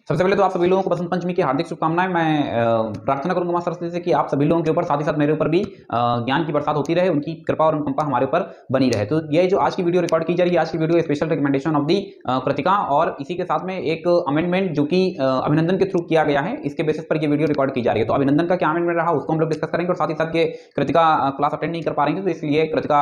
सबसे पहले तो आप सभी लोगों को बसंत पंचमी की हार्दिक शुभकामनाएं। मैं प्रार्थना करूंगा मां सरस्वती से कि आप सभी लोगों के ऊपर साथ ही साथ मेरे ऊपर भी ज्ञान की बरसात होती रहे, उनकी कृपा और अनुकंपा हमारे ऊपर बनी रहे। तो ये जो आज की वीडियो रिकॉर्ड की जा रही है, आज की video special recommendation of the Kritika और इसी के साथ में एक अमेंडमेंट जो कि अभिनंदन के थ्रू किया गया है, इसके बेसिस पर ये वीडियो रिकॉर्ड की जा रही है। तो अभिनंदन का क्या अमेंडमेंट रहा उसको हम लोग डिस्कस करेंगे और साथ ही साथ ये कृतिका क्लास अटेंड नहीं कर पा रही थी, तो इसलिए कृतिका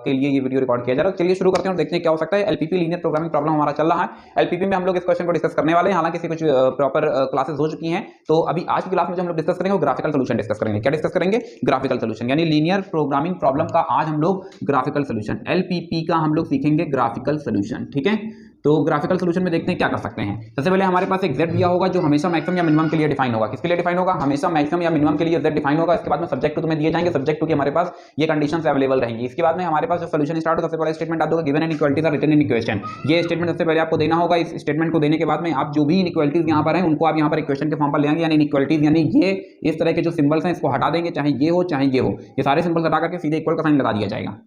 के लिए ये वीडियो रिकॉर्ड किया जा रहा है। चलिए शुरू करते हैं और देखते हैं क्या हो सकता है। एलपीपी लीनियर प्रोग्रामिंग प्रॉब्लम हमारा चल रहा है। एलपीपी में हम लोग इस क्वेश्चन को डिस्कस करने वाले हैं, हालांकि कुछ प्रॉपर क्लासेस हो चुकी हैं। तो अभी आज की क्लास में जो हम लोग डिस्कस करेंगे वो ग्राफिकल सॉल्यूशन डिस्कस करेंगे। क्या डिस्कस करेंगे? ग्राफिकल सॉल्यूशन, यानी लीनियर प्रोग्रामिंग प्रॉब्लम का आज हम लोग ग्राफिकल सॉल्यूशन, एलपीपी का हम लोग सीखेंगे ग्राफिकल सॉल्यूशन। ठीक है, तो ग्राफिकल सॉल्यूशन में देखते हैं क्या कर सकते हैं। सबसे पहले हमारे पास एक z दिया होगा जो हमेशा मैक्सिमम या मिनिमम के लिए डिफाइन होगा। किसके लिए डिफाइन होगा? हमेशा मैक्सिमम या मिनिमम के लिए z डिफाइन होगा। इसके बाद में सब्जेक्ट टू तुम्हें दिए जाएंगे, सब्जेक्ट टू के हमारे पास ये कंडीशंस अवेलेबल रहेंगी। इसके बाद में हमारे पास जो सॉल्यूशन स्टार्ट हो, सबसे पहले स्टेटमेंट आप दोगे given inequalities are written in equation. ये स्टेटमेंट सबसे पहले आपको देना होगा। इस स्टेटमेंट को देने के बाद में आप जो भी इनइक्वालिटीज यहाँ पर हैं उनको आप यहाँ पर इक्वेशन के फॉर्म पर ले आएंगे, यानी इनइक्वालिटीज यानी ये इस तरह के जो सिंबल्स हैं इसको हटा देंगे, चाहे ये हो चाहे ये हो, ये सारे सिंबल्स हटा करके सीधे इक्वल का साइन लगा दिया जाएगा।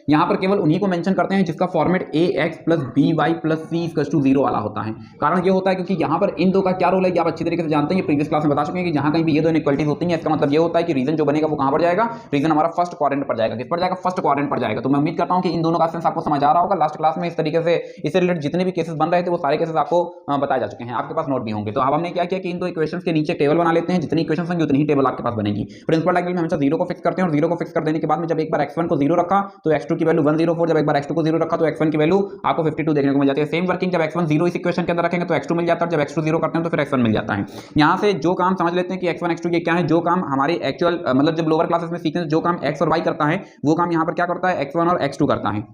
यहाँ पर केवल उन्हीं को मेंशन करते हैं जिसका format ax plus B Y plus C equal to 0 वाला होता है। कारण ये होता है क्योंकि यहाँ पर इन दो का क्या रोल है, आप अच्छी तरीके से जानते हैं, ये प्रीवियस क्लास में बता चुके हैं कि जहाँ कहीं भी ये दो इनइक्वालिटीज होती हैं इसका मतलब ये होता है कि रीजन जो बनेगा वो कहाँ पर जाएगा, रीजन हमारा फर्स्ट क्वाड्रेंट पर जाएगा। किस पर जाएगा? फर्स्ट क्वाड्रेंट पर जाएगा। तो मैं उम्मीद करता हूँ कि इन दोनों का सेंस आपको समझ आ रहा होगा। लास्ट क्लास में इस तरीके से इससे रिलेटेड जितने भी केसेस बन रहे थे वो सारे केसेस आपको बताए जा चुके हैं, आपके पास नोट भी होंगे। तो अब हमने क्या किया कि इन दो इक्वेशंस के नीचे टेबल बना लेते हैं, जितनी इक्वेशंस होंगी उतनी ही टेबल आपके पास बनेगी। प्रिंसिपल डायग्राम में हमेशा 0 को फिक्स करते हैं और 0 को फिक्स कर देने के बाद में जब एक बार x1 को 0 रखा तो x2 की वैल्यू 104, जब एक बार x2 को 0 रखा तो x1 की वैल्यू आपको 52 देखने को मिल जाती है। सेम वर्किंग जब x1 0 इस इक्वेशन के अंदर रखेंगे तो x2 मिल जाता है, जब x2 0 करते हैं तो फिर x1 मिल जाता है। यहां से जो काम समझ लेते हैं कि x1 x2 ये क्या है, जो काम हमारे एक्चुअल मतलब जब लोअर क्लासेस में सीखते हैं जो काम x और y करता है वो काम यहां पर क्या करता है, x1 और x2 करता है।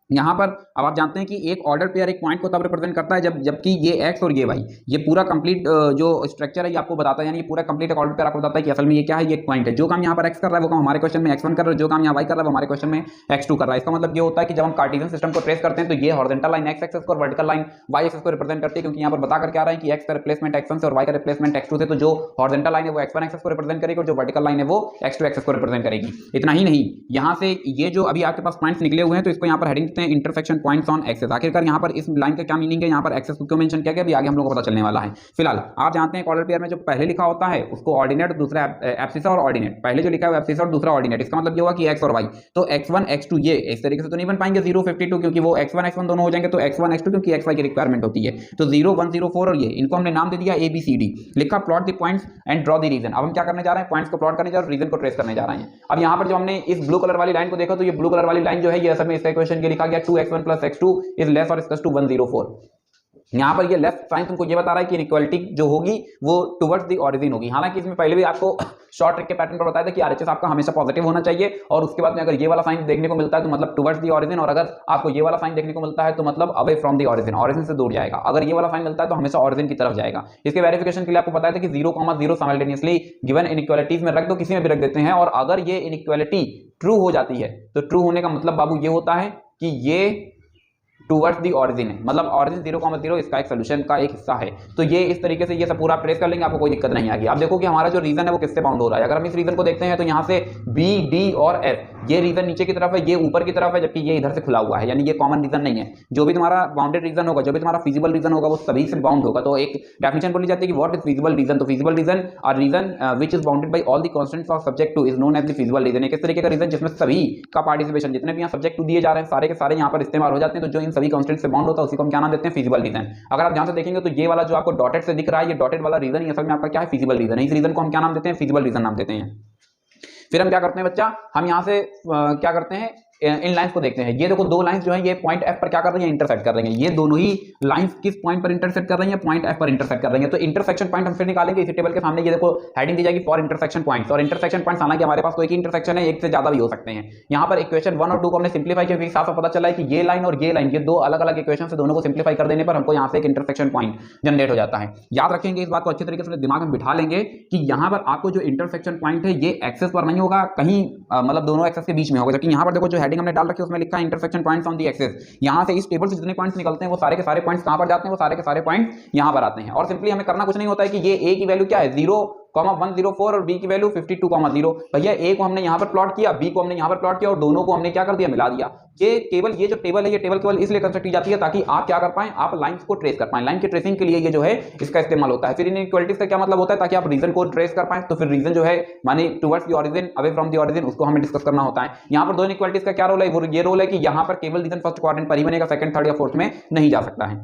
यहाँ पर अब आप जानते हैं कि एक ऑर्डर पेयर एक पॉइंट को तब रिप्रेजेंट करता है जबकि ये x और ये y, ये पूरा कंप्लीट जो स्ट्रक्चर है ये आपको बताता है, यानी ये पूरा कंप्लीट एक ऑर्डर पेयर आपको बताता है कि असल में ये क्या है, ये एक पॉइंट है। जो काम यहाँ पर x कर रहा है वो काम हमारे क्वेश्चन में x1 कर रहा है, जो काम यहाँ y कर रहा है वो हमारे क्वेश्चन में x2 कर रहा है। इसका मतलब ये होता है कि जब हम कार्टेशियन सिस्टम को ट्रेस करते हैं तो ये हॉरिजॉन्टल लाइन x एक्सिस को और वर्टिकल लाइन y एक्सिस को रिप्रेजेंट करती है, क्योंकि यहाँ पर बता करके आ रहा है कि x का रिप्लेसमेंट x1 से और y का रिप्लेसमेंट x2 से। तो जो हॉरिजॉन्टल लाइन है वो x1 एक्सिस को रिप्रेजेंट करेगी और जो वर्टिकल लाइन है वो x2 एक्सिस को रिप्रेजेंट करेगी। इतना ही नहीं, यहाँ से ये जो अभी आपके पास पॉइंट्स निकले हुए हैं तो इसको यहाँ पर हेडिंग देते हैं इंटरसेक्शन पॉइंट्स ऑन एक्सेस। आखिरकार यहाँ पर इस लाइन का क्या मीनिंग है, यहाँ पर एक्सेस को क्यों मेंशन किया गया, अभी आगे हम लोगों को पता चलने वाला है। फिलहाल आप जानते हैं ऑर्डर पेयर में जो पहले लिखा होता है उसको ऑर्डिनेट, दूसरा एब्सिसा और ऑर्डिनेट। पहले जो लिखा है एब्सिसा और दूसरा ऑर्डिनेट, इसका मतलब ये हुआ कि x और y। तो x1 x2 ये इस तरीके से तो नहीं बन पाएंगे 0 52, क्योंकि वो x1 x1 दोनों हो जाएंगे, तो x1 x2 क्योंकि xy की रिक्वायरमेंट होती है। तो 0 1 0 4 और ये इनको हमने नाम दे दिया ABCD, लिखा plot the points and draw the region. अब हम क्या करने जा रहे हैं, पॉइंट्स को प्लॉट करने जा रहे हैं, रीजन को ट्रेस करने जा रहे हैं। अब यहाँ पर जो हमने इस ब्लू कलर वाली लाइन को देखा तो ये ब्लू कलर वाली लाइन जो है ये असल में इस इक्वेशन के लिखा गया 2x1 plus x2 is less और इक्वल टू 104। यहाँ पर ये लेफ्ट साइन तुमको ये बता रहा है कि इनइक्वालिटी जो होगी वो टुवर्ड्स द ओरिजिन होगी। हालांकि इसमें पहले भी आपको शॉर्ट ट्रिक के पैटर्न पर बताया था कि आरएचएस आपका हमेशा पॉजिटिव होना चाहिए और उसके बाद में अगर ये वाला साइन देखने को मिलता है तो मतलब टुवर्ड्स द ओरिजिन, और अगर आपको ये वाला साइन देखने को मिलता है तो मतलब away from the origin, origin से दूर जाएगा। अगर ये वाला साइन मिलता है तो हमेशा ओरिजिन की तरफ जाएगा। इसके वेरिफिकेशन के लिए आपको बताया था कि 0,0 साइमल्टेनियसली गिवन इनइक्वालिटीज में रख दो, किसी में भी रख देते हैं, और अगर ये इनइक्वालिटी ट्रू हो जाती है तो ट्रू होने का मतलब बाबू ये होता है कि ये टुवर्ड्स दी ऑरिजिन है, मतलब ऑरिजिन 0,0 इसका एक सोल्यूशन का एक हिस्सा है। तो ये इस तरीके से ये सब पूरा ट्रेस कर लेंगे, आपको कोई दिक्कत नहीं आएगी। अब देखो कि हमारा जो रीजन है वो किससे बाउंड हो रहा है। अगर हम इस रीजन को देखते हैं तो यहाँ से B D और F ये रीजन नीचे की तरफ है, ये ऊपर की तरफ है, जबकि ये इधर से खुला हुआ है, यानी ये कॉमन रीजन नहीं है। जो भी तुम्हारा बाउंडेड रीजन होगा, जो भी तुम्हारा फिजिबल रीजन होगा वो सभी से बाउंड होगा। तो एक डेफिनेशन बोली जाती है कि व्हाट इज फिजिबल रीजन। तो फिजिबल रीजन और region which is bounded by all the constants of subject to is known as the feasible region. एक इस तरीके का रीजन जिसमें सभी का पार्टिसिपेशन, जितने भी यहाँ सब्जेक्ट टू दिए जा रहे हैं सारे के सारे यहाँ पर इस्तेमाल हो जाते हैं। तो जो इन सभी कांस्टेंट से बाउंड होता है उसी को हम क्या नाम देते हैं, फिजिबल रीजन। अगर आप ध्यान से देखेंगे तो ये वाला जो आपको डॉटेड से दिख रहा है, ये डॉटेड वाला रीजन ही असल में आपका क्या है, फिजिबल रीजन है। इस रीजन को हम क्या नाम देते हैं, फिजिबल रीजन नाम देते हैं। फिर हम क्या करते हैं बच्चा, हम यहाँ से क्या करते हैं, इन लाइंस को देखते हैं। ये देखो दो लाइंस जो है ये पॉइंट F पर क्या कर रही है, इंटरसेक्ट कर रही है। ये दोनों ही लाइंस किस पॉइंट पर इंटरसेक्ट कर रही है, पॉइंट F पर इंटरसेक्ट कर रही है। तो इंटरसेक्शन पॉइंट हम फिर निकालेंगे इसी टेबल के सामने। ये देखो हेडिंग दी जाएगी फॉर इंटरसेक्शन पॉइंट्स, और इंटरसेक्शन पॉइंट्स हालांकि हमारे पास कोई एक ही इंटरसेक्शन है, एक से ज्यादा भी हो सकते हैं। यहाँ पर इक्वेशन 1 और 2 को हमने सिंप्लीफाई किया, साफ साफ पता चला है कि ये लाइन और ये लाइन, ये दो अलग अलग इक्वेशन से दोनों को सिंप्लीफाई कर देने पर हमको यहाँ से एक इंटरसेक्शन पॉइंट जनरेट हो जाता है। याद रखेंगे इस बात को अच्छी तरीके से दिमाग में बिठा लेंगे कि यहाँ पर आपको जो इंटरसेक्शन पॉइंट है ये एक्सेस पर नहीं होगा, कहीं मतलब दोनों एक्सेस के बीच में होगा। जबकि यहाँ पर देखो जो हेडिंग हमने डाल रखी है उसमें लिखा है intersection points on the axes. यहाँ से इस टेबल से जितने पॉइंट्स निकलते हैं वो सारे के सारे पॉइंट्स कहाँ पर जाते हैं, वो सारे के सारे पॉइंट्स यहाँ पर आते हैं। और सिंपली हमें करना कुछ नहीं होता है कि ये ए की वैल्यू क्या है, 0 104 और b की वैल्यू 52,0। भैया a को हमने यहाँ पर प्लॉट किया, b को हमने यहाँ पर प्लॉट किया और दोनों को हमने क्या कर दिया, मिला दिया। ये जो टेबल है ये टेबल केवल इसलिए कंस्ट्रक्ट की जाती है ताकि आप क्या कर पाएं, आप लाइंस को ट्रेस कर पाएं। लाइन के ट्रेसिंग के लिए ये जो है इसका इस्तेमाल होता है। फिर इनइक्वालिटीज का क्या मतलब होता है, ताकि आप रीजन को ट्रेस कर पाएं। तो फिर रीजन जो है माने towards the origin, away from the origin, उसको हमें डिस्कस करना होता है। यहाँ पर दो इनइक्वालिटीज का क्या रोल है, वो ये रोल है कि यहाँ पर केवल रीजन फर्स्ट क्वाड्रेंट पर ही बनेगा, सेकंड थर्ड या फोर्थ में नहीं जा सकता है।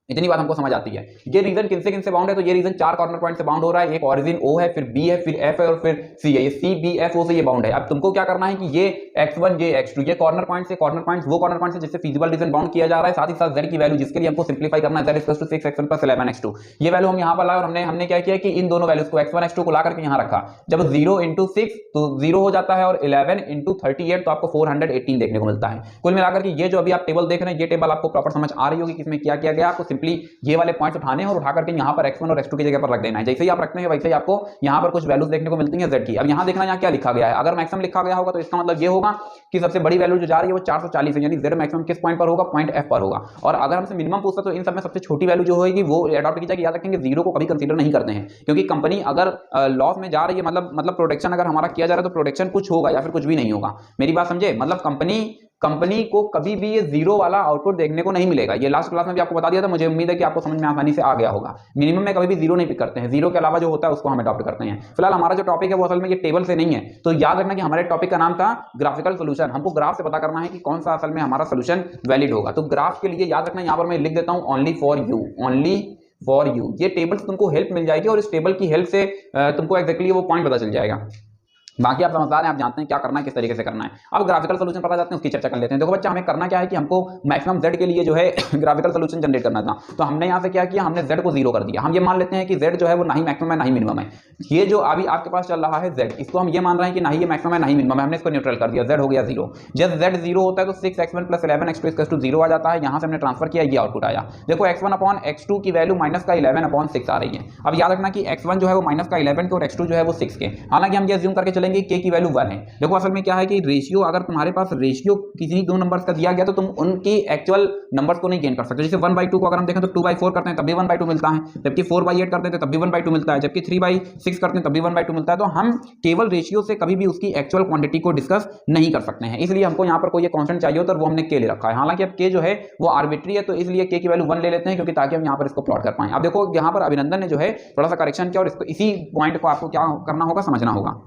इतनी बात हमको समझ आती है। ये रीजन किनसे बाउंड है, तो ये रीजन 4 कॉर्नर पॉइंट से बाउंड हो रहा है। एक ओरिजिन O है, फिर B है, फिर F है और फिर C है। ये C B F O से ये बाउंड है। अब तुमको क्या करना है कि ये x1 ये x2 ये कॉर्नर पॉइंट से, कॉर्नर पॉइंट्स वो कॉर्नर पॉइंट से जिससे फिजिबल रीजन बाउंड किया जा रहा है, साथ ही साथ z की वैल्यू जिसके लिए हमको सिंपलीफाई करना है, z = 6x1 + 11x2। ये वैल्यू हम यहां पर लाए और हमने क्या किया कि इन दोनों वैल्यूज को x1 x2 को ला करके यहां रखा। जब 0 × 6 तो 0 हो जाता है और 11 × 38 तो आपको 418 देखने को मिलता है। कुल मिलाकर के ये जो अभी आप टेबल देख रहे हैं, ये टेबल आपको प्रॉपर समझ आ रही होगी कि इसमें क्या किया गया। आपको सिंपली ये वाले पॉइंट्स उठाने हैं और उठा करके यहाँ पर x1 और x2 की जगह पर रख देना है। जैसे ही आप रखते हैं वैसे ही आपको यहाँ पर कुछ वैल्यूज देखने को मिलती हैं z की। अब यहाँ देखना यहाँ क्या लिखा गया है। अगर मैक्सिमम लिखा गया होगा तो इसका मतलब ये होगा कि सबसे बड़ी वैल्यू जो जा रही है वो 440 है, यानी z मैक्सिमम किस पॉइंट पर होगा, पॉइंट f पर होगा। और अगर हमसे मिनिमम पूछता तो इन सब में सबसे छोटी वैल्यू जो होगी वो अडॉप्ट की जाएगी। याद रखेंगे 0 को कभी कंसीडर नहीं करते हैं, क्योंकि कंपनी अगर लॉस में जा रही है, मतलब प्रोडक्शन अगर हमारा किया जा रहा है तो प्रोडक्शन कुछ होगा या फिर कुछ भी नहीं होगा। मेरी बात समझे, मतलब कंपनी को कभी भी ये 0 वाला आउटपुट देखने को नहीं मिलेगा। ये लास्ट क्लास में भी आपको बता दिया था, मुझे उम्मीद है कि आपको समझ में आसानी से आ गया होगा। मिनिमम में कभी भी 0 नहीं पिक करते हैं, 0 के अलावा जो होता है उसको हम अडॉप्ट करते हैं। फिलहाल हमारा जो टॉपिक है वो असल में ये टेबल से नहीं है, तो याद रखना कि हमारे टॉपिक का नाम था ग्राफिकल सोल्यूशन। हमको ग्राफ से पता करना है कि कौन सा असल में हमारा सोल्यूशन वैलिड होगा। तो ग्राफ के लिए याद रखना, यहाँ पर मैं लिख देता हूँ ओनली फॉर यू। ये टेबल से तुमको हेल्प मिल जाएगी और इस टेबल की हेल्प से तुमको एग्जैक्टली वो पॉइंट पता चल जाएगा। बाकी आप समझदार हैं, आप जानते हैं क्या करना है, किस तरीके से करना है। अब ग्राफिकल सोल्यूशन पता जाते हैं, उसकी चर्चा कर लेते हैं। देखो बच्चा, हमें करना क्या है कि हमको मैक्सिमम z के लिए जो है ग्राफिकल सोल्यूशन जनरेट करना था। तो हमने यहाँ से क्या किया, हमने z को 0 कर दिया। हम ये मान लेते हैं कि z जो है वो ना ही मैक्सिमम है ना ही मिनिमम है। ये जो अभी आपके पास चल रहा है z, इसको हम ये मान रहे हैं कि ना ही ये मैक्सिमम है ना ही मिनिमम है। हमने इसको न्यूट्रल कर दिया, z हो गया 0। जब z 0 होता है तो 6x1 + 11x2 = 0 आ जाता है। यहाँ से हमने ट्रांसफर किया, ये आउटपुट आया। देखो x1/x2 की वैल्यू -11/6 आ रही है। अब याद रखना कि x1 जो है वो -11 के और x2 जो है वो 6 के। हालांकि हम ये अज्यूम करके चलेंगे k की वैल्यू 1 है। देखो असल में क्या है कि रेशियो, अगर तुम्हारे पास रेशियो किसी दो नंबर्स का दिया गया तो तुम उनकी एक्चुअल नंबर्स को नहीं गेन कर सकते। जैसे 1/2 को अगर हम देखें तो 2/4 करते हैं तब भी 1/2 मिलता है, जबकि 4/8 करते हैं तब भी 1/2 मिलता है, जबकि 3/6 करते हैं तब भी 1/2 मिलता है। तो हम केवल रेशियो से कभी भी उसकी एक्चुअल क्वांटिटी को डिस्कस नहीं कर सकते हैं। इसलिए हमको यहाँ पर कोई कांस्टेंट चाहिए होता है, वो हमने k ले रखा है। हालांकि अब k जो है वो आर्बिट्री है, तो इसलिए k की वैल्यू 1 ले लेते हैं, क्योंकि ताकि हम यहाँ पर इसको प्लॉट कर पाएं। अब देखो यहाँ पर अभिनंदन ने जो है थोड़ा सा करेक्शन किया और इसको इसी पॉइंट को आपको क्या करना होगा, समझना होगा।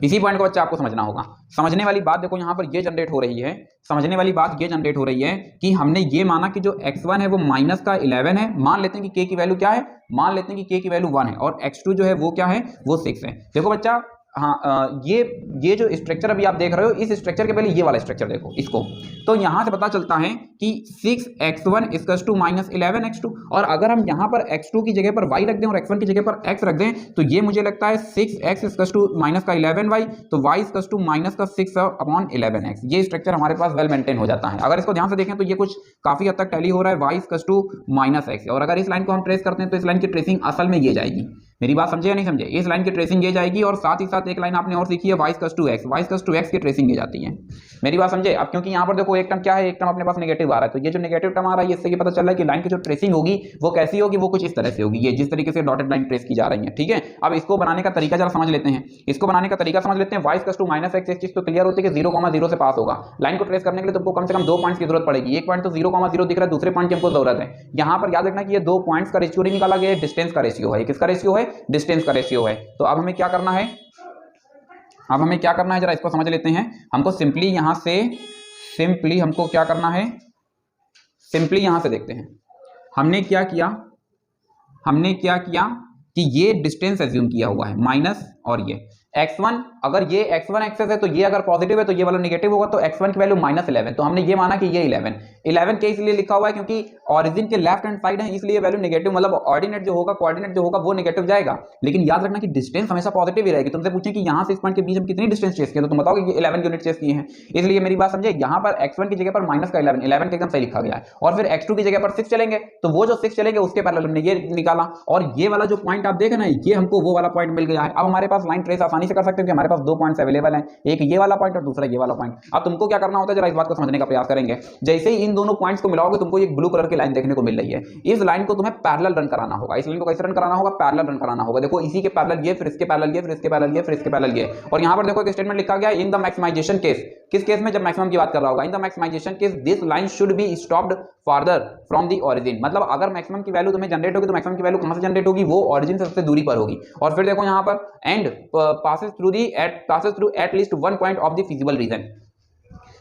इसी पॉइंट को बच्चा आपको समझना होगा। समझने वाली बात देखो यहाँ पर ये जनरेट हो रही है, समझने वाली बात ये जनरेट हो रही है कि हमने ये माना कि जो x1 है वो -11 है। मान लेते हैं कि k की वैल्यू क्या है, मान लेते हैं कि k की वैल्यू 1 है और x2 जो है वो क्या है, वो 6 है। देखो बच्चा, हाँ, ये जो स्ट्रक्चर अभी आप देख रहे हो, इस स्ट्रक्चर के पहले ये वाला स्ट्रक्चर देखो इसको, तो यहां से पता चलता है कि 6x1 = -11x2। और अगर हम यहां पर x2 की जगह पर y रख दें और x1 की जगह पर x रख दें तो ये मुझे लगता है 6x = -11y, तो y = -6/11x। ये स्ट्रक्चर हमारे पास वेल मेंटेन हो जाता है। अगर इसको ध्यान से देखें तो ये कुछ काफी हद तक टैली हो रहा है, y = -x। और अगर इस लाइन को हम ट्रेस करते हैं तो इस लाइन की ट्रेसिंग असल में ये जाएगी। मेरी बात समझे या नहीं समझे, इस लाइन की ट्रेसिंग ये जाएगी। और साथ ही साथ एक लाइन आपने और सीखी है y = x की ट्रेसिंग ये जाती है। मेरी बात समझे। अब क्योंकि यहाँ पर देखो एक टर्म क्या है, एक टर्म अपने पास नेगेटिव आ रहा है, तो ये जो नेगेटिव टर्म आ रहा है इससे ये पता चल रहा है कि लाइन की जो ट्रेसिंग होगी वो कैसी होगी, वो कुछ इस तरह से होगी, ये जिस तरीके से डॉटेड लाइन ट्रेस की जा रही है। ठीक है, अब इसको बनाने का तरीका जरा समझ लेते हैं। इसको बनाने का तरीका समझ लेते हैं। y = -x, एक चीज तो क्लियर होती है कि 0,0 से पास होगा। लाइन को ट्रेस करने के लिए तुमको कम से कम 2 पॉइंट्स की जरूरत पड़ेगी। एक पॉइंट तो 0,0 दिख रहा है, दूसरे पॉइंट की हमको जरूरत है। यहाँ पर याद रखना कि ये 2 पॉइंट्स का रेशियो नहीं निकाला गया है, डिस्टेंस का रेशियो है। किसका रेशियो है, डिस्टेंस का रेशियो है। तो अब हमें क्या करना है, अब हमें क्या करना है जरा इसको समझ लेते हैं। हमको सिंपली यहां से हमको क्या करना है, सिंपली यहां से देखते हैं। हमने क्या किया कि ये डिस्टेंस एज्यूम किया हुआ है माइनस, और ये x1, अगर ये x1 एक्सेस है तो ये अगर पॉजिटिव है तो ये वाला नेगेटिव होगा, तो x1 की वैल्यू -11। तो हमने ये माना कि ये 11 के इसलिए लिखा हुआ है क्योंकि ऑरिजिन के लेफ्ट हैंड साइड है, इसलिए वैल्यू नेगेटिव, मतलब ऑर्डिनेट जो होगा, कोऑर्डिनेट जो होगा वो नेगेटिव जाएगा। लेकिन याद रखना कि डिस्टेंस हमेशा पॉजिटिव ही रहेगी। तुमसे पूछें कि यहाँ से इस पॉइंट के बीच में कितनी डिस्टेंस चेस किया तो तुम बताओगे कि 11 यूनिट चेस किए हैं। इसलिए मेरी बात समझे, यहाँ पर x1 की जगह पर -11 एकदम सही लिखा गया है। और फिर x2 की जगह पर 6 चलेंगे, तो वो जो 6 चलेंगे उसके पैरेलल हमने ये निकाला, और ये वाला जो पॉइंट आप देखें ना, ये हमको वो वाला पॉइंट मिल गया है। अब हमारे पास लाइन ट्रेस आसानी आसानी से कर सकते हो कि हमारे पास 2 पॉइंट्स अवेलेबल हैं, एक ये वाला पॉइंट और दूसरा ये वाला पॉइंट। अब तुमको क्या करना होता है, जरा इस बात को समझने का प्रयास करेंगे। जैसे ही इन दोनों पॉइंट्स को मिलाओगे तुमको एक ब्लू कलर की लाइन देखने को मिल रही है, इस लाइन को तुम्हें पैरेलल रन कराना होगा। इस लाइन को कैसे रन कराना होगा, पैरेलल रन कराना होगा। देखो इसी के पैरेलल ये, फिर इसके पैरेलल ये, फिर इसके पैरेलल ये, फिर इसके पैरेलल ये। और यहां पर देखो एक स्टेटमेंट लिखा गया है, इन द मैक्सिमाइजेशन केस, किस केस में, जब मैक्सिमम की बात कर रहा होगा, in the maximization case this line should be stopped farther from the origin. मतलब अगर मैक्सिमम की वैल्यू तुम्हें जनरेट होगी तो मैक्सिमम की वैल्यू कहां से जनरेट होगी, वो ओरिजिन से सबसे दूरी पर होगी। और फिर देखो यहां पर and passes through at least one point of the feasible region।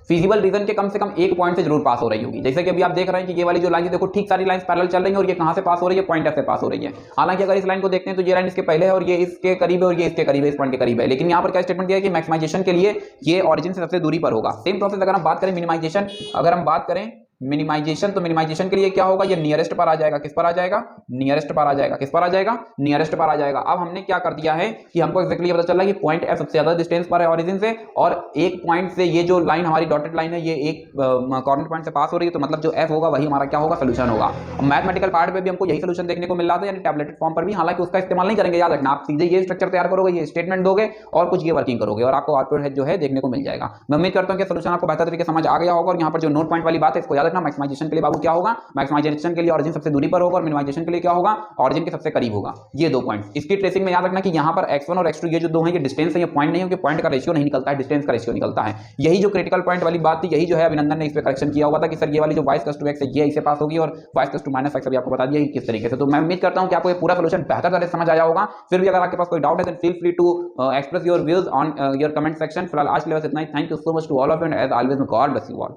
Feasible region के कम से कम एक पॉइंट से जरूर पास हो रही होगी। जैसे कि अभी आप देख रहे हैं कि ये वाली जो लाइन है, देखो ठीक सारी लाइंस पैरेलल चल रही हैं और ये कहां से पास हो रही है, पॉइंट एफ से पास हो रही है। हालांकि अगर इस लाइन को देखते हैं तो ये लाइन इसके पहले है और ये इसके करीब है और ये इसके करीब है, इस पॉइंट के करीब है। लेकिन यहां पर क्या स्टेटमेंट दिया है कि मैक्सिमाइजेशन के लिए ये ऑरिजिन से सबसे दूरी पर होगा। सेम प्रोसेस अगर हम बात करें मिनिमाइजेशन, अगर हम बात करें मिनिमाइजेशन, तो मिनिमाइजेशन के लिए क्या होगा, ये नियरेस्ट पर आ जाएगा। किस पर आ जाएगा, नियरेस्ट पर आ जाएगा। किस पर आ जाएगा, नियरेस्ट पर आ जाएगा। अब हमने क्या कर दिया है कि हमको एक्जेक्टली पता चल रहा है कि पॉइंट एफ सबसे ज्यादा डिस्टेंस पर है ओरिजिन से, और एक पॉइंट से ये जो लाइन हमारी डॉटेड लाइन है ये एक कॉर्नर पॉइंट से पास हो रही है, तो मतलब जो एफ होगा वही हमारा क्या होगा, सोल्यूशन होगा। मैथमेटिकल पार्ट में भी हमको यही सोल्यूशन देखने को मिल रहा था, यानी टैबलेटेड फॉर्म पर भी। हालांकि उसका इस्तेमाल नहीं करेंगे, याद रखना, आप सीधे ये स्ट्रक्चर तैयार करोगे, ये स्टेटमेंट दोगे और कुछ ये वर्किंग करोगे और आपको आउटपुट जो है देखने को मिल जाएगा। मैं उम्मीद करता हूं कि सोल्यूशन आपको बेहतर तरीके से समझ आ गया होगा। और यहाँ पर जो नोट पॉइंट वाली बात है इसको याद रखना, मैक्सिमाइजेशन के लिए बाबू क्या होगा, मैक्सिमाइजेशन के लिए ऑरिजिन सबसे दूरी पर होगा और मिनिमाइजेशन के लिए क्या होगा, ऑरिजिन के सबसे करीब होगा। ये दो पॉइंट्स। इसकी ट्रेसिंग में याद रखना कि यहां पर x1 और x2 ये जो दो हैं ये डिस्टेंस है, ये पॉइंट नहीं है, क्योंकि पॉइंट का रेशियो नहीं निकलता है, डिस्टेंस का रेशियो निकलता है। यही जो क्रिटिकल पॉइंट वाली बात थी, यही जो है अभिनंदन ने इस पे करेक्शन किया हुआ था कि सर ये वाली जो y + 2x है ये इसे पास होगी और y + 2 - x अभी आपको बता दिया कि किस तरीके से। तो मैं उम्मीद करता हूं कि आपको ये पूरा सोल्यूशन बेहतर तरह से समझ आया होगा। फिर भी अगर आपके पास कोई डाउट है then feel free to express your views on your comment section. फिलहाल आज के लिए बस इतना ही। Thank you so much to all of you and as always God bless you all.